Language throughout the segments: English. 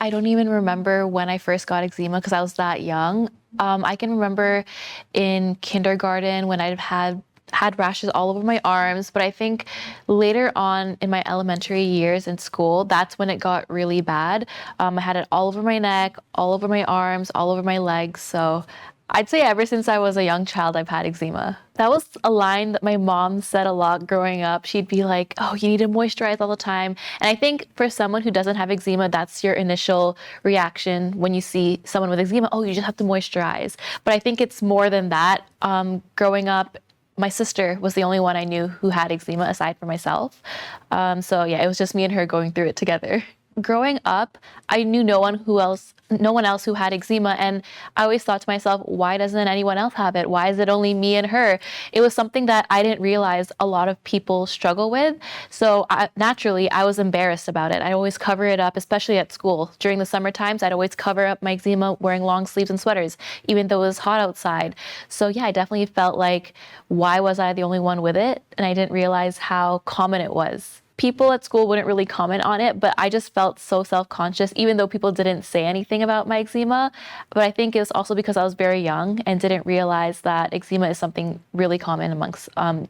I don't even remember when I first got eczema because I was that young. I can remember in kindergarten when I'd had rashes all over my arms, but I think later on in my elementary years in school, that's when it got really bad. I had it all over my neck, all over my arms, all over my legs. So I'd say ever since I was a young child, I've had eczema. That was a line that my mom said a lot growing up. She'd be like, oh, you need to moisturize all the time. And I think for someone who doesn't have eczema, that's your initial reaction when you see someone with eczema. Oh, you just have to moisturize. But I think it's more than that. Growing up, my sister was the only one I knew who had eczema aside from myself. So yeah, it was just me and her going through it together. Growing up, I knew no one else who had eczema, and I always thought to myself, why doesn't anyone else have it? Why is it only me and her? It was something that I didn't realize a lot of people struggle with. So naturally, I was embarrassed about it. I always cover it up, especially at school. During the summer times, I'd always cover up my eczema wearing long sleeves and sweaters, even though it was hot outside. So yeah, I definitely felt like, why was I the only one with it? And I didn't realize how common it was. People at school wouldn't really comment on it, but I just felt so self-conscious, even though people didn't say anything about my eczema. But I think it was also because I was very young and didn't realize that eczema is something really common amongst,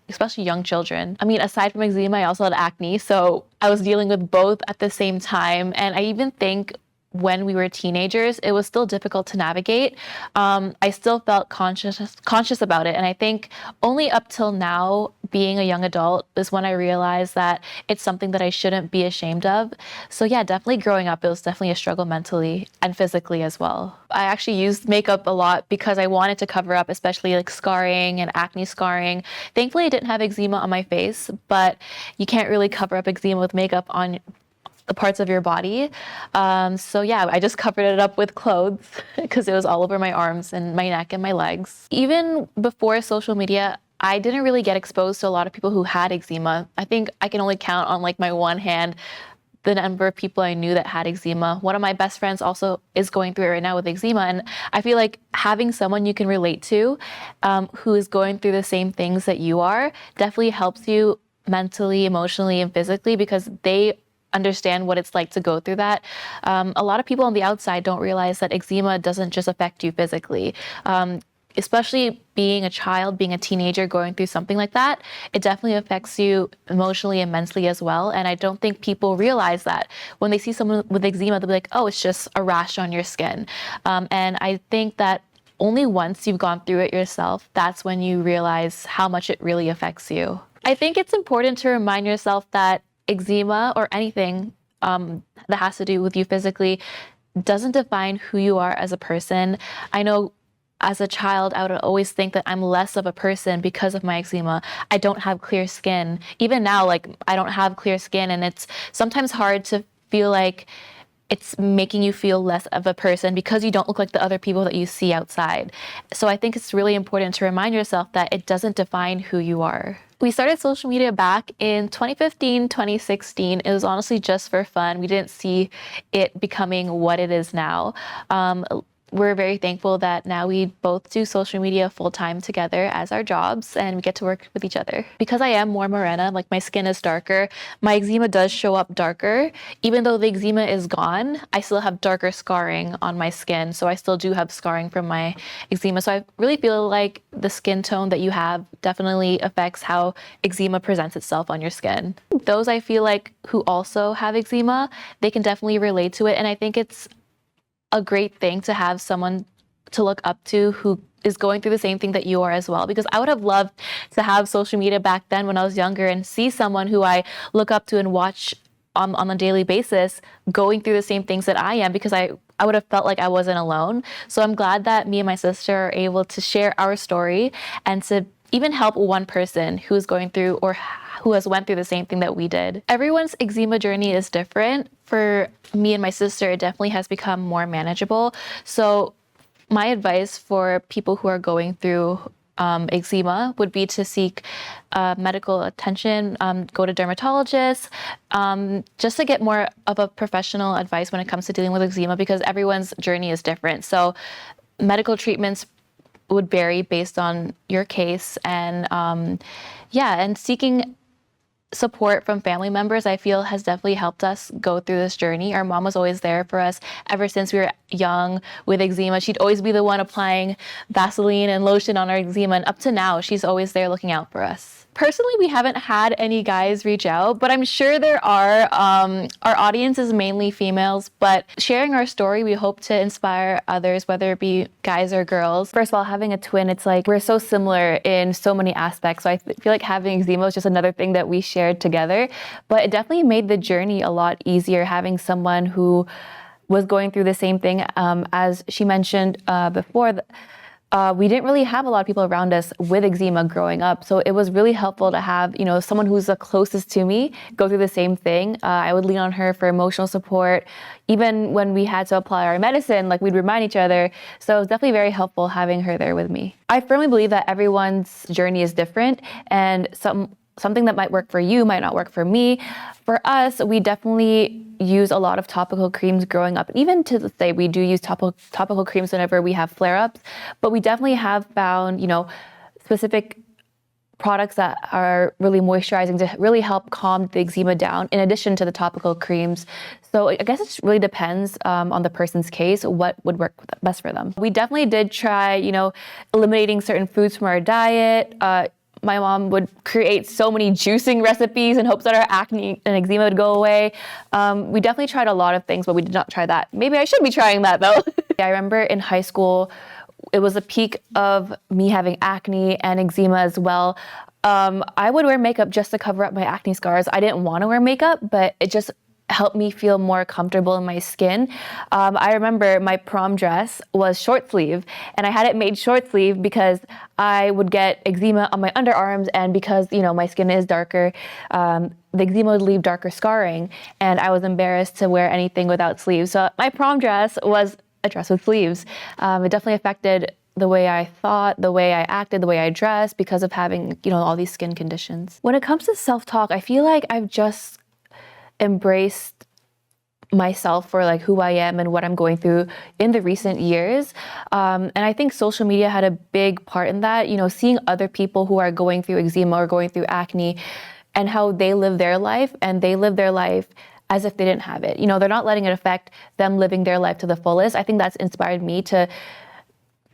especially young children. I mean, aside from eczema, I also had acne, so I was dealing with both at the same time. And I even think when we were teenagers, it was still difficult to navigate. I still felt conscious about it. And I think only up till now, being a young adult, is when I realized that it's something that I shouldn't be ashamed of. So yeah, definitely growing up, it was definitely a struggle mentally and physically as well. I actually used makeup a lot because I wanted to cover up, especially like scarring and acne scarring. Thankfully, I didn't have eczema on my face, but you can't really cover up eczema with makeup on the parts of your body. So yeah, I just covered it up with clothes because it was all over my arms and my neck and my legs. Even before social media, I didn't really get exposed to a lot of people who had eczema. I think I can only count on like my one hand the number of people I knew that had eczema. One of my best friends also is going through it right now with eczema. And I feel like having someone you can relate to who is going through the same things that you are definitely helps you mentally, emotionally, and physically because they understand what it's like to go through that. A lot of people on the outside don't realize that eczema doesn't just affect you physically. Especially being a child, being a teenager, going through something like that, it definitely affects you emotionally and mentally as well. And I don't think people realize that. When they see someone with eczema, they'll be like, oh, it's just a rash on your skin. And I think that only once you've gone through it yourself, that's when you realize how much it really affects you. I think it's important to remind yourself that eczema or anything that has to do with you physically doesn't define who you are as a person. I know as a child, I would always think that I'm less of a person because of my eczema. I don't have clear skin. Even now, like I don't have clear skin, and it's sometimes hard to feel like it's making you feel less of a person because you don't look like the other people that you see outside. So I think it's really important to remind yourself that it doesn't define who you are. We started social media back in 2015, 2016. It was honestly just for fun. We didn't see it becoming what it is now. We're very thankful that now we both do social media full-time together as our jobs, and we get to work with each other. Because I am more morena, like my skin is darker, my eczema does show up darker. Even though the eczema is gone, I still have darker scarring on my skin. So I still do have scarring from my eczema. So I really feel like the skin tone that you have definitely affects how eczema presents itself on your skin. Those I feel like who also have eczema, they can definitely relate to it. And I think it's a great thing to have someone to look up to who is going through the same thing that you are as well. Because I would have loved to have social media back then when I was younger and see someone who I look up to and watch on a daily basis going through the same things that I am, because I would have felt like I wasn't alone. So I'm glad that me and my sister are able to share our story and to even help one person who is going through or who has went through the same thing that we did. Everyone's eczema journey is different. For me and my sister, it definitely has become more manageable. So my advice for people who are going through eczema would be to seek medical attention, go to dermatologists, just to get more of a professional advice when it comes to dealing with eczema, because everyone's journey is different. So medical treatments would vary based on your case, and and seeking support from family members, I feel, has definitely helped us go through this journey. Our mom was always there for us ever since we were young with eczema. She'd always be the one applying Vaseline and lotion on our eczema, and up to now, she's always there looking out for us. Personally, we haven't had any guys reach out, but I'm sure there are. Our audience is mainly females, but sharing our story, we hope to inspire others, whether it be guys or girls. First of all, having a twin, it's like we're so similar in so many aspects. So I feel like having eczema is just another thing that we shared together, but it definitely made the journey a lot easier having someone who was going through the same thing. As she mentioned before, we didn't really have a lot of people around us with eczema growing up. So it was really helpful to have, someone who's the closest to me go through the same thing. I would lean on her for emotional support. Even when we had to apply our medicine, like, we'd remind each other. So it was definitely very helpful having her there with me. I firmly believe that everyone's journey is different, and something that might work for you might not work for me. For us, we definitely use a lot of topical creams growing up. Even to this day, we do use topical creams whenever we have flare-ups, but we definitely have found, specific products that are really moisturizing to really help calm the eczema down, in addition to the topical creams. So I guess it really depends on the person's case, what would work best for them. We definitely did try, eliminating certain foods from our diet. My mom would create so many juicing recipes in hopes that our acne and eczema would go away. We definitely tried a lot of things, but we did not try that. Maybe I should be trying that though. I remember in high school, it was a peak of me having acne and eczema as well. I would wear makeup just to cover up my acne scars. I didn't want to wear makeup, but it just helped me feel more comfortable in my skin. I remember my prom dress was short sleeve, and I had it made short sleeve because I would get eczema on my underarms, and because, my skin is darker, the eczema would leave darker scarring, and I was embarrassed to wear anything without sleeves. So my prom dress was a dress with sleeves. It definitely affected the way I thought, the way I acted, the way I dressed, because of having, all these skin conditions. When it comes to self-talk, I feel like I've just embraced myself for like who I am and what I'm going through in the recent years. And I think social media had a big part in that, seeing other people who are going through eczema or going through acne and how they live their life, and they live their life as if they didn't have it. They're not letting it affect them living their life to the fullest. I think that's inspired me to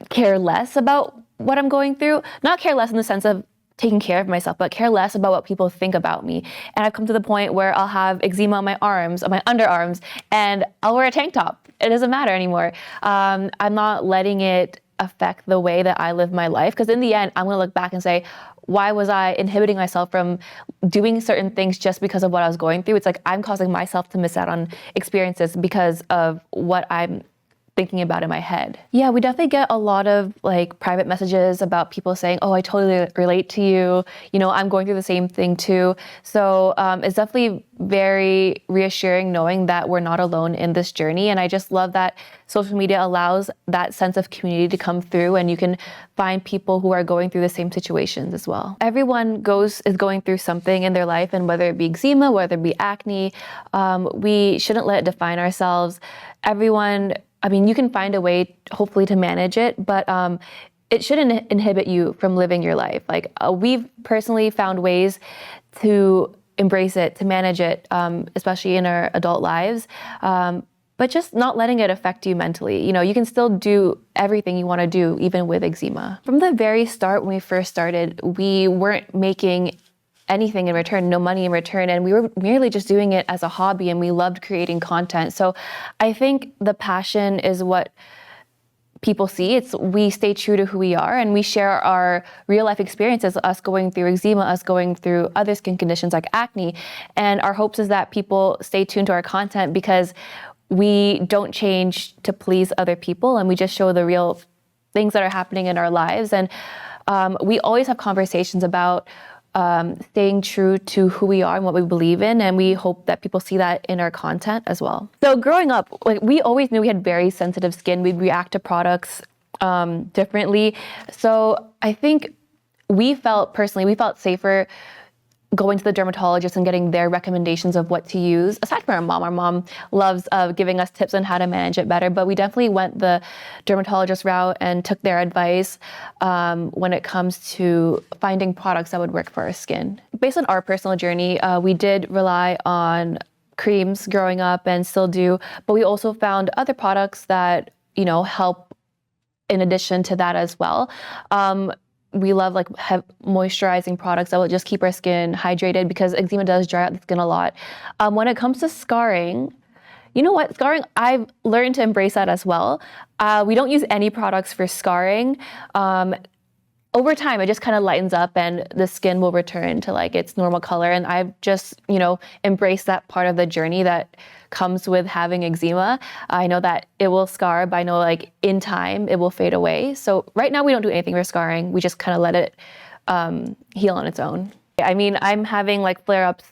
care less about what I'm going through. Not care less in the sense of taking care of myself, but care less about what people think about me. And I've come to the point where I'll have eczema on my arms, on my underarms, and I'll wear a tank top. It doesn't matter anymore. I'm not letting it affect the way that I live my life, because in the end, I'm gonna look back and say, why was I inhibiting myself from doing certain things just because of what I was going through? It's like I'm causing myself to miss out on experiences because of what I'm thinking about in my head. Yeah, we definitely get a lot of like private messages about people saying, oh, I totally relate to you. I'm going through the same thing too. So it's definitely very reassuring knowing that we're not alone in this journey. And I just love that social media allows that sense of community to come through, and you can find people who are going through the same situations as well. Everyone is going through something in their life, and whether it be eczema, whether it be acne, we shouldn't let it define ourselves. You can find a way, hopefully, to manage it, but it shouldn't inhibit you from living your life. Like, we've personally found ways to embrace it, to manage it, especially in our adult lives, but just not letting it affect you mentally. You can still do everything you want to do, even with eczema. From the very start, when we first started, we weren't making anything in return, no money in return, and we were merely just doing it as a hobby, and we loved creating content. So I think the passion is what people see. We stay true to who we are, and we share our real life experiences, us going through eczema, us going through other skin conditions like acne. And our hopes is that people stay tuned to our content, because we don't change to please other people, and we just show the real things that are happening in our lives. And we always have conversations about staying true to who we are and what we believe in, and we hope that people see that in our content as well. So growing up, we always knew we had very sensitive skin. We'd react to products differently. So I think we felt safer going to the dermatologist and getting their recommendations of what to use. Aside from our mom loves giving us tips on how to manage it better, but we definitely went the dermatologist route and took their advice when it comes to finding products that would work for our skin. Based on our personal journey, we did rely on creams growing up and still do, but we also found other products that, you know, help in addition to that as well. We love like moisturizing products that will just keep our skin hydrated because eczema does dry out the skin a lot. When it comes to scarring, you know what? Scarring, I've learned to embrace that as well. We don't use any products for scarring. Over time, it just kind of lightens up and the skin will return to like its normal color. And I've just, you know, embraced that part of the journey that comes with having eczema. I know that it will scar, but I know like in time it will fade away. So right now we don't do anything for scarring. We just kind of let it heal on its own. I mean, I'm having like flare-ups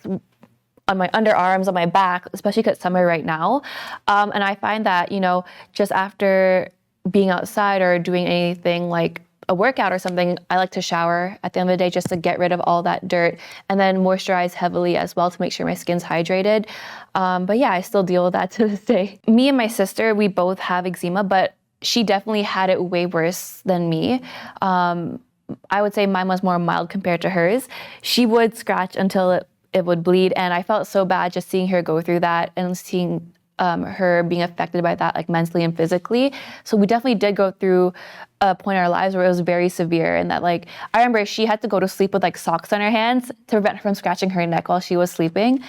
on my underarms, on my back, especially because it's summer right now. And I find that, you know, just after being outside or doing anything like a workout or something, I like to shower at the end of the day just to get rid of all that dirt and then moisturize heavily as well to make sure my skin's hydrated. But yeah, I still deal with that to this day. Me and my sister, we both have eczema, but she definitely had it way worse than me. I would say mine was more mild compared to hers. She would scratch until it would bleed, and I felt so bad just seeing her go through that and seeing her being affected by that, like mentally and physically. So we definitely did go through a point in our lives where it was very severe, and that like I remember she had to go to sleep with like socks on her hands to prevent her from scratching her neck while she was sleeping.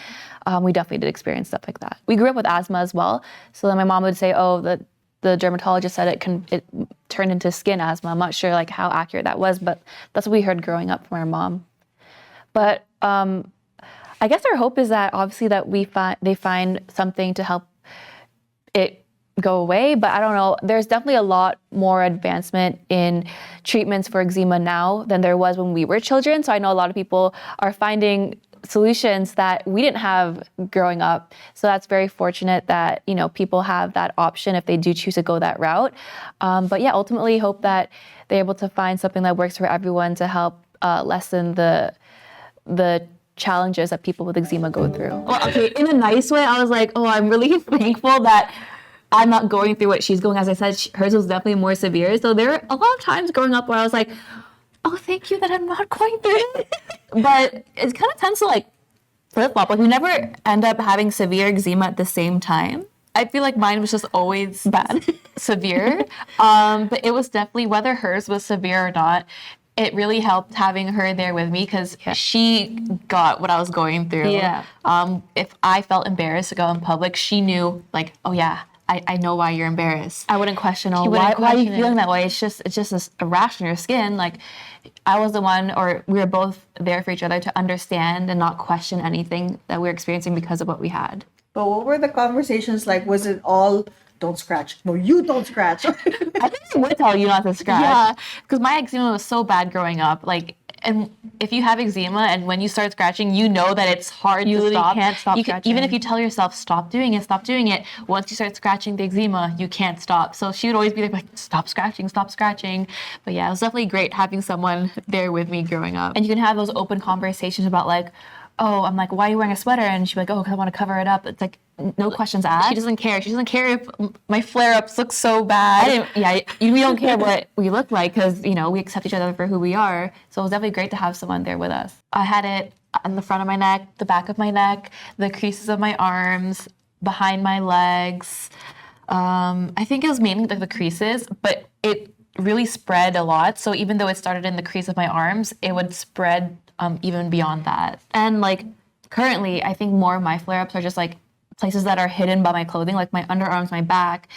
We definitely did experience stuff like that. We grew up with asthma as well, so then my mom would say, "Oh, the dermatologist said it turned into skin asthma." I'm not sure like how accurate that was, but that's what we heard growing up from our mom. But I guess our hope is that obviously that they find something to help it go away, but I don't know. There's definitely a lot more advancement in treatments for eczema now than there was when we were children. So I know a lot of people are finding solutions that we didn't have growing up. So that's very fortunate that, you know, people have that option if they do choose to go that route. But yeah, ultimately hope that they're able to find something that works for everyone to help lessen the challenges that people with eczema go through. Well, okay, in a nice way, I was like, oh, I'm really thankful that I'm not going through what she's going. As I said, hers was definitely more severe. So there were a lot of times growing up where I was like, oh, thank you that I'm not going through it. But it kind of tends to like flip-flop. Like we never end up having severe eczema at the same time. I feel like mine was just always Bad. severe. But it was definitely, whether hers was severe or not, it really helped having her there with me because she got what I was going through. Yeah. If I felt embarrassed to go in public, she knew like, oh yeah, I know why you're embarrassed. I wouldn't question, why are you feeling that way? It's just a rash on your skin. Like I was the one, or we were both there for each other to understand and not question anything that we were experiencing because of what we had. But what were the conversations like? Was it all, don't scratch? No, you don't scratch. I think I would tell you not to scratch. Yeah, because my eczema was so bad growing up. Like, and if you have eczema and when you start scratching, you know that it's hard to stop. You can't stop scratching. Even if you tell yourself, stop doing it. Once you start scratching the eczema, you can't stop. So she would always be like, stop scratching. But yeah, it was definitely great having someone there with me growing up. And you can have those open conversations about like, oh, I'm like, why are you wearing a sweater? And she'd be like, oh, because I want to cover it up. It's like, no questions asked. She doesn't care. She doesn't care if my flare-ups look so bad. We don't care what we look like because, you know, we accept each other for who we are. So it was definitely great to have someone there with us. I had it on the front of my neck, the back of my neck, the creases of my arms, behind my legs. I think it was mainly like the creases, but it really spread a lot. So even though it started in the crease of my arms, it would spread even beyond that. And like currently, I think more of my flare-ups are just like places that are hidden by my clothing, like my underarms, my back,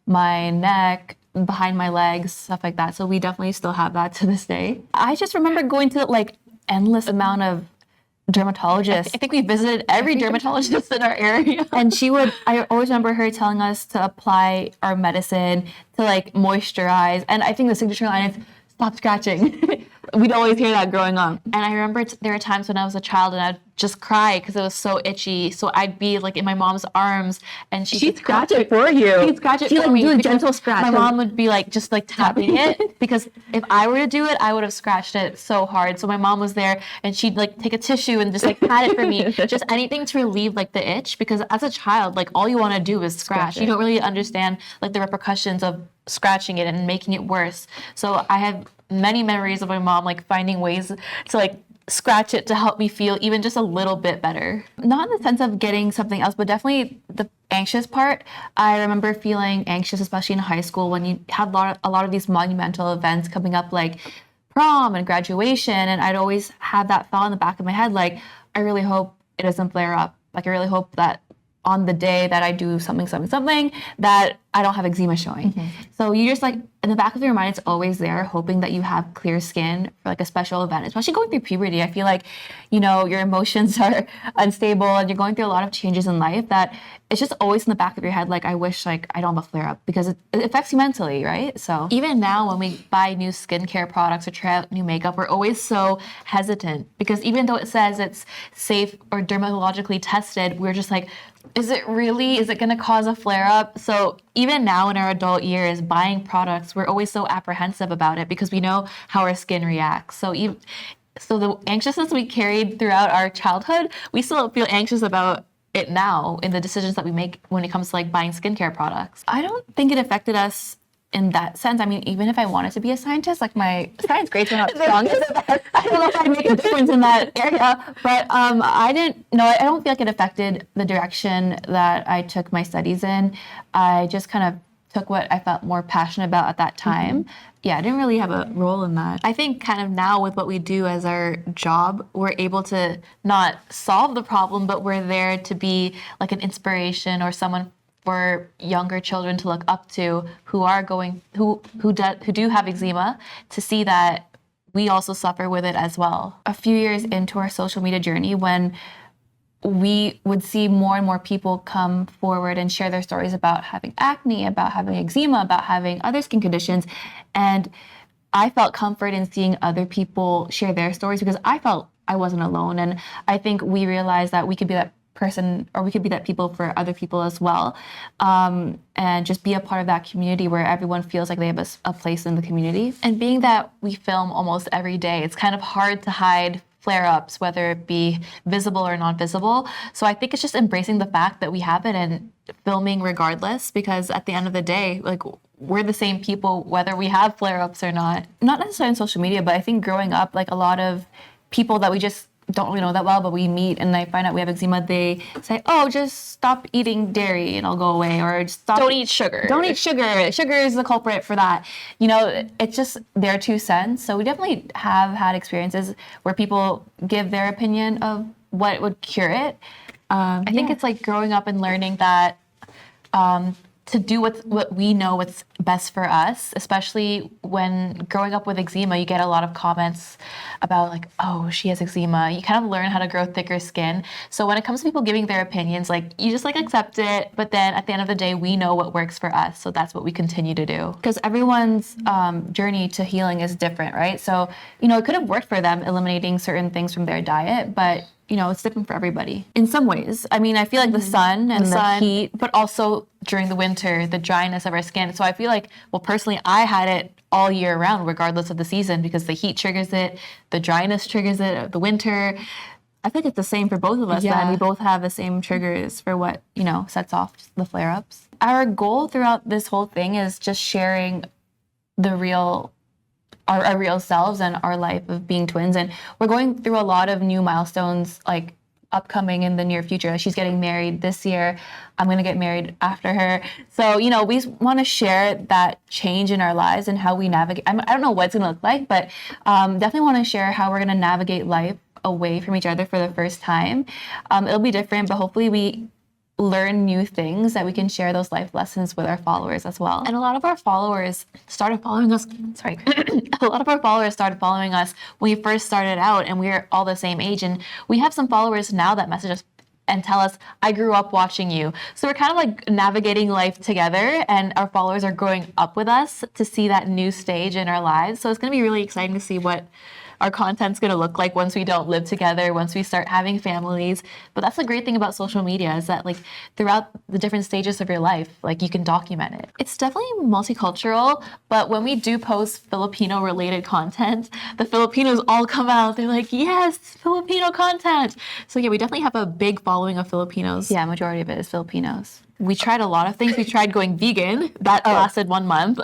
my neck, behind my legs, stuff like that. So we definitely still have that to this day. I just remember going to like endless amount of dermatologists. I think we visited every dermatologist in our area. And I always remember her telling us to apply our medicine, to like moisturize. And I think the signature line is, stop scratching. We'd always hear that growing up. And I remember there were times when I was a child and I'd just cry because it was so itchy. So I'd be like in my mom's arms, and She'd scratch it for you. She'd scratch it She'd for like me. do a because gentle scratch. My mom would be like just like tapping it, because if I were to do it, I would have scratched it so hard. So my mom was there, and she'd like take a tissue and just like pat it for me, just anything to relieve like the itch. Because as a child, like all you want to do is scratch. You don't really understand like the repercussions of scratching it and making it worse. So I have many memories of my mom like finding ways to like scratch it to help me feel even just a little bit better. Not in the sense of getting something else, but definitely the anxious part. I remember feeling anxious, especially in high school, when you have a lot of these monumental events coming up, like prom and graduation, and I'd always have that thought in the back of my head, like, I really hope it doesn't flare up. Like, I really hope that on the day that I do something, that I don't have eczema showing. So you just like, in the back of your mind, it's always there, hoping that you have clear skin for like a special event, especially going through puberty. I feel like, you know, your emotions are unstable and you're going through a lot of changes in life, that it's just always in the back of your head, like, I wish like I don't have a flare up, because it affects you mentally, right? So even now when we buy new skincare products or try out new makeup, we're always so hesitant, because even though it says it's safe or dermatologically tested, we're just like, is it going to cause a flare up? So even now in our adult years, buying products, we're always so apprehensive about it because we know how our skin reacts. So the anxiousness we carried throughout our childhood, we still feel anxious about it now in the decisions that we make when it comes to like buying skincare products. I don't think it affected us in that sense. I mean, even if I wanted to be a scientist, like my science grades were not strong. I don't know if I'd make a difference in that area. But I don't feel like it affected the direction that I took my studies in. I just kind of took what I felt more passionate about at that time. Yeah, I didn't really have a role in that. I think kind of now with what we do as our job, we're able to not solve the problem, but we're there to be like an inspiration or someone for younger children to look up to who do have eczema, to see that we also suffer with it as well. A few years into our social media journey, when we would see more and more people come forward and share their stories about having acne, about having eczema, about having other skin conditions, and I felt comfort in seeing other people share their stories, because I felt I wasn't alone. And I think we realized that we could be that person, or we could be that people for other people as well, and just be a part of that community where everyone feels like they have a place in the community. And being that we film almost every day, it's kind of hard to hide flare-ups, whether it be visible or non-visible. So I think it's just embracing the fact that we have it and filming regardless, because at the end of the day, like, we're the same people whether we have flare-ups or not. Not necessarily on social media, but I think growing up, like, a lot of people that we just don't really know that well, but we meet and I find out we have eczema, they say, oh, just stop eating dairy and I'll go away, or just don't eat sugar. Don't eat sugar. Sugar is the culprit for that. You know, it's just their 2 cents. So we definitely have had experiences where people give their opinion of what would cure it. I think it's like growing up and learning that to do what we know what's best for us, especially when growing up with eczema, you get a lot of comments about like, oh, she has eczema. You kind of learn how to grow thicker skin. So when it comes to people giving their opinions, like, you just like accept it. But then at the end of the day, we know what works for us. So that's what we continue to do. Because everyone's journey to healing is different, right? So, you know, it could have worked for them eliminating certain things from their diet, but you know, it's different for everybody in some ways. I mean, I feel like the sun and the heat, but also during the winter, the dryness of our skin. So I feel like, well, personally, I had it all year round, regardless of the season, because the heat triggers it, the dryness triggers it, the winter. I think it's the same for both of us. Yeah. Then we both have the same triggers for what, you know, sets off the flare-ups. Our goal throughout this whole thing is just sharing the real our real selves and our life of being twins. And we're going through a lot of new milestones, like upcoming in the near future. She's getting married this year. I'm going to get married after her. So, you know, we want to share that change in our lives and how we navigate. I don't know what it's going to look like, but definitely want to share how we're going to navigate life away from each other for the first time. It'll be different, but hopefully we learn new things that we can share those life lessons with our followers as well. And a lot of our followers started following us. A lot of our followers started following us when we first started out, and we were all the same age. And we have some followers now that message us and tell us, I grew up watching you. So we're kind of like navigating life together, and our followers are growing up with us to see that new stage in our lives. So it's going to be really exciting to see what our content's going to look like once we don't live together, once we start having families. But that's the great thing about social media is that like throughout the different stages of your life, like you can document it. It's definitely multicultural, but when we do post Filipino related content, the Filipinos all come out. They're like, yes, Filipino content. So yeah, we definitely have a big following of Filipinos. Yeah, majority of it is Filipinos. We tried a lot of things. We tried going vegan. That lasted 1 month.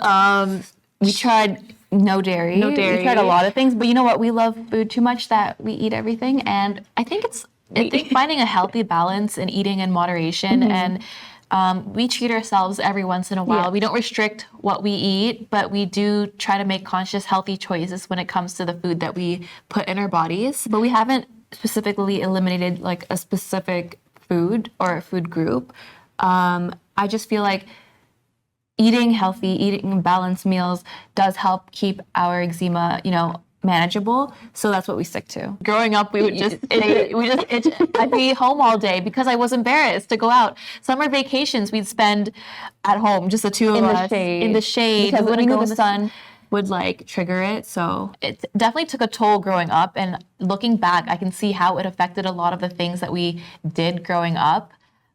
We tried no dairy. No dairy. We tried a lot of things, but you know what? We love food too much that we eat everything. And I think finding a healthy balance and eating in moderation, and we treat ourselves every once in a while. Yeah. We don't restrict what we eat, but we do try to make conscious, healthy choices when it comes to the food that we put in our bodies. but we haven't specifically eliminated like a specific food or a food group. I just feel like eating healthy, eating balanced meals does help keep our eczema, manageable. So that's what we stick to. Growing up, we would just itch. I'd be home all day because I was embarrassed to go out. Summer vacations, we'd spend at home, just the two of us in the shade. Because We we wouldn't knew go in the sun would like trigger it. So it definitely took a toll growing up, and looking back, I can see how it affected a lot of the things that we did growing up.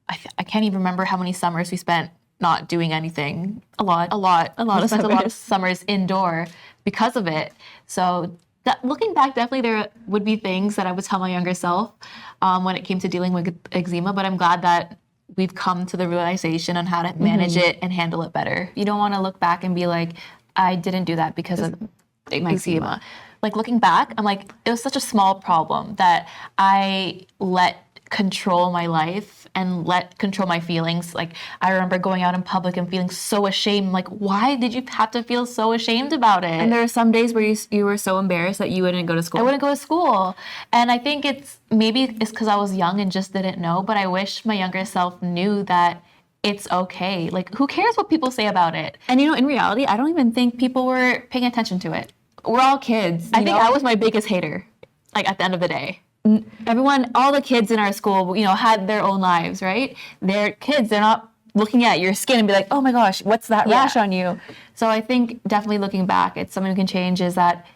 I can't even remember how many summers we spent not doing anything. A lot. We spent a lot of summers indoor because of it. So looking back, definitely there would be things that I would tell my younger self when it came to dealing with eczema, but I'm glad that we've come to the realization on how to manage it and handle it better. you don't want to look back and be like, I didn't do that because of my eczema. Like looking back, I'm like, it was such a small problem that I let control my life and let control my feelings. Like I remember going out in public and feeling so ashamed. Like, why did you have to feel so ashamed about it? And there are some days where you were so embarrassed that you wouldn't go to school. I wouldn't go to school. And I think it's because I was young and just didn't know, but I wish my younger self knew that it's okay. Like, who cares what people say about it? And in reality, I don't even think people were paying attention to it. We're all kids. I think I was my biggest hater, like at the end of the day. Everyone, all the kids in our school, had their own lives, right? They're kids. They're not looking at your skin and be like, oh my gosh, what's that rash on you? So I think definitely looking back, it's something we can change is that,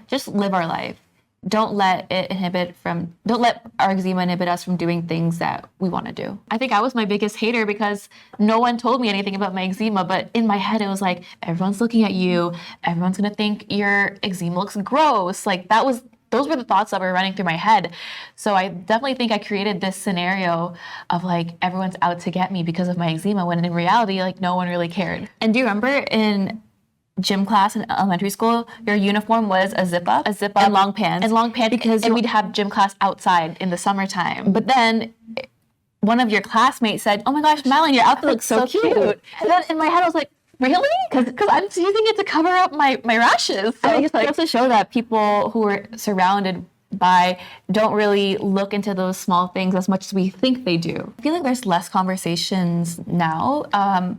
just live our life. Don't let our eczema inhibit us from doing things that we want to do. I think I was my biggest hater because no one told me anything about my eczema, but in my head it was like, everyone's looking at you, everyone's gonna think your eczema looks gross. Like those were the thoughts that were running through my head. So I definitely think I created this scenario of like everyone's out to get me because of my eczema, when in reality, like no one really cared. And do you remember in gym class in elementary school, your uniform was a zip up and long pants. And we'd have gym class outside in the summertime. But then one of your classmates said, oh my gosh, Madeline, your outfit looks so cute. And then in my head I was like, really? Because I'm just using it to cover up my rashes. So I think it goes to show that people who are surrounded by don't really look into those small things as much as we think they do. I feel like there's less conversations now.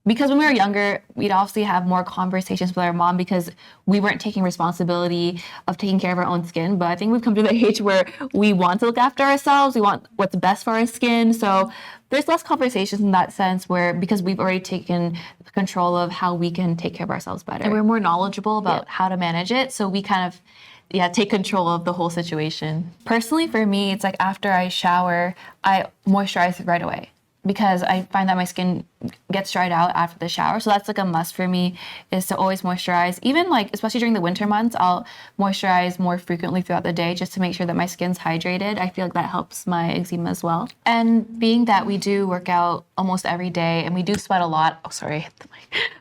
Because when we were younger, we'd obviously have more conversations with our mom because we weren't taking responsibility of taking care of our own skin. But I think we've come to the age where we want to look after ourselves. We want what's best for our skin. So there's less conversations in that sense because we've already taken control of how we can take care of ourselves better. And we're more knowledgeable about how to manage it. So we kind of take control of the whole situation. Personally, for me, it's like after I shower, I moisturize right away, because I find that my skin gets dried out after the shower. So that's like a must for me, is to always moisturize. Even like, especially during the winter months, I'll moisturize more frequently throughout the day just to make sure that my skin's hydrated. I feel like that helps my eczema as well. And being that we do work out almost every day and we do sweat a lot.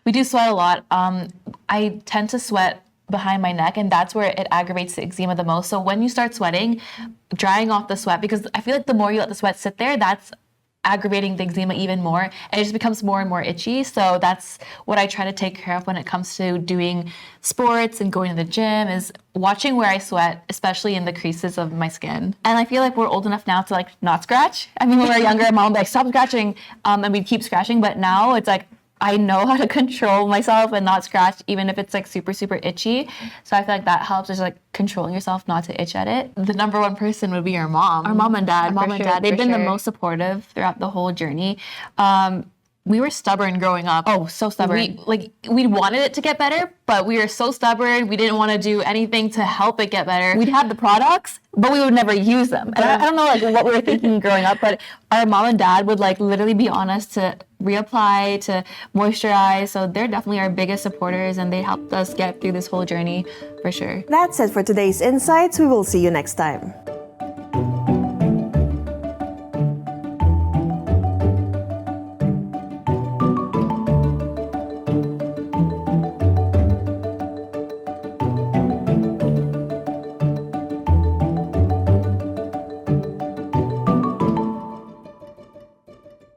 We do sweat a lot. I tend to sweat behind my neck, and that's where it aggravates the eczema the most. So when you start sweating, drying off the sweat, because I feel like the more you let the sweat sit there, that's aggravating the eczema even more, and it just becomes more and more itchy. So that's what I try to take care of when it comes to doing sports and going to the gym, is watching where I sweat, especially in the creases of my skin. And I feel like we're old enough now to like not scratch. I mean, when we were younger, mom would be like, stop scratching, and we'd keep scratching. But now it's like, I know how to control myself and not scratch, even if it's like super, super itchy. So I feel like that helps, just like controlling yourself not to itch at it. The number one person would be our mom. Our mom and dad. Our mom and dad, They've for been sure. the most supportive throughout the whole journey. we were stubborn growing up. Oh, so stubborn. We wanted it to get better, but we were so stubborn. We didn't want to do anything to help it get better. We'd have the products, but we would never use them. And I don't know like what we were thinking growing up, but our mom and dad would like literally be on us to reapply, to moisturize. So they're definitely our biggest supporters, and they helped us get through this whole journey for sure. That's it for today's Insights. We will see you next time.